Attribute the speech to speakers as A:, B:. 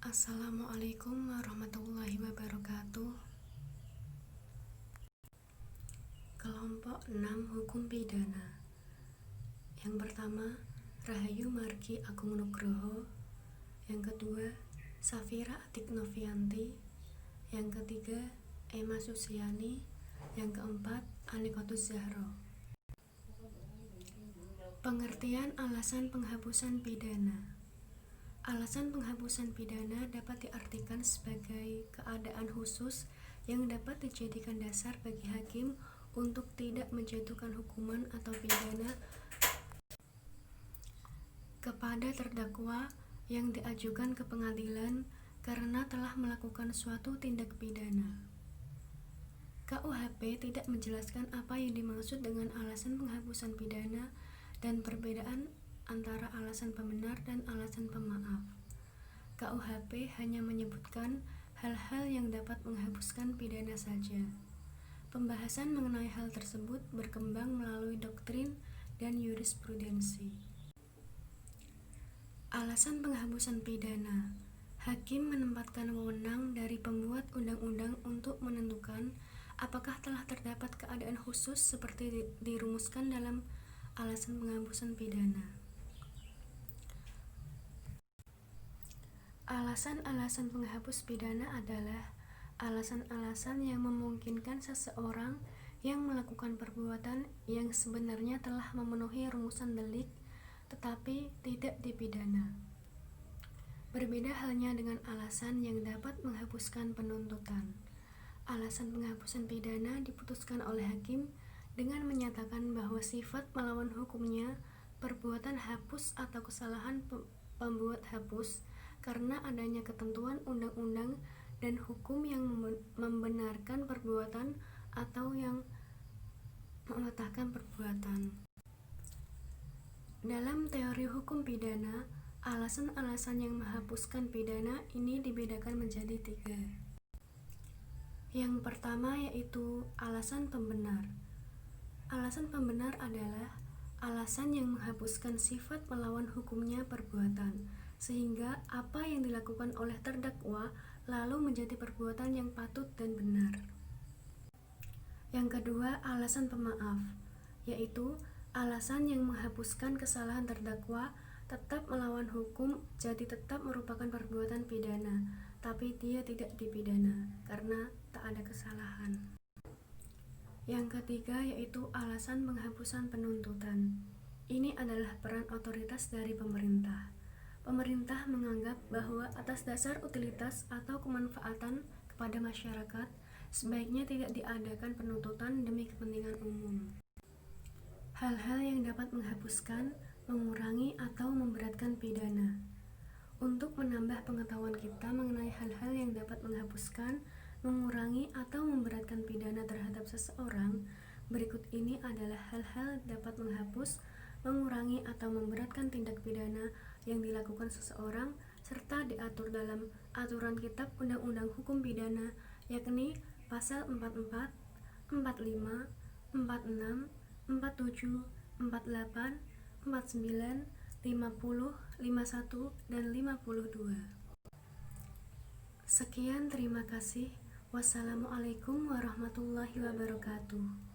A: Assalamualaikum warahmatullahi wabarakatuh. Kelompok 6 Hukum Pidana. Yang pertama, Rahayu Margi Agung Nugroho. Yang kedua, Safira Atik Novianti. Yang ketiga, Emma Susiani. Yang keempat, Anikotus Zahro. Pengertian alasan penghapusan pidana. Alasan penghapusan pidana dapat diartikan sebagai keadaan khusus yang dapat dijadikan dasar bagi hakim untuk tidak menjatuhkan hukuman atau pidana kepada terdakwa yang diajukan ke pengadilan karena telah melakukan suatu tindak pidana. KUHP tidak menjelaskan apa yang dimaksud dengan alasan penghapusan pidana dan perbedaan antara alasan pembenar dan alasan pemaaf. KUHP hanya menyebutkan hal-hal yang dapat menghapuskan pidana saja. Pembahasan mengenai hal tersebut berkembang melalui doktrin dan jurisprudensi. Alasan penghapusan pidana. Hakim menempatkan wewenang dari pembuat undang-undang untuk menentukan apakah telah terdapat keadaan khusus seperti dirumuskan dalam alasan penghapusan pidana. Alasan-alasan penghapus pidana adalah alasan-alasan yang memungkinkan seseorang yang melakukan perbuatan yang sebenarnya telah memenuhi rumusan delik tetapi tidak dipidana. Berbeda halnya dengan alasan yang dapat menghapuskan penuntutan. Alasan penghapusan pidana diputuskan oleh hakim dengan menyatakan bahwa sifat melawan hukumnya perbuatan hapus atau kesalahan pembuat hapus karena adanya ketentuan undang-undang dan hukum yang membenarkan perbuatan atau yang membatalkan perbuatan. Dalam teori hukum pidana, alasan-alasan yang menghapuskan pidana ini dibedakan menjadi 3. Yang pertama yaitu alasan pembenar. Alasan pembenar adalah alasan yang menghapuskan sifat melawan hukumnya perbuatan, sehingga apa yang dilakukan oleh terdakwa lalu menjadi perbuatan yang patut dan benar. Yang kedua, alasan pemaaf, yaitu alasan yang menghapuskan kesalahan terdakwa tetap melawan hukum, jadi tetap merupakan perbuatan pidana, tapi dia tidak dipidana karena tak ada kesalahan. Yang ketiga yaitu alasan penghapusan penuntutan. Ini adalah peran otoritas dari pemerintah. Pemerintah menganggap bahwa atas dasar utilitas atau kemanfaatan kepada masyarakat, sebaiknya tidak diadakan penuntutan demi kepentingan umum. Hal-hal yang dapat menghapuskan, mengurangi, atau memberatkan pidana. Untuk menambah pengetahuan kita mengenai hal-hal yang dapat menghapuskan, mengurangi, atau memberatkan pidana terhadap seseorang, berikut ini adalah hal-hal dapat menghapus, mengurangi, atau memberatkan tindak pidana yang dilakukan seseorang serta diatur dalam aturan Kitab Undang-Undang Hukum Pidana, yakni pasal 44, 45, 46, 47, 48, 49, 50, 51, dan 52. Sekian, terima kasih. Wassalamualaikum warahmatullahi wabarakatuh.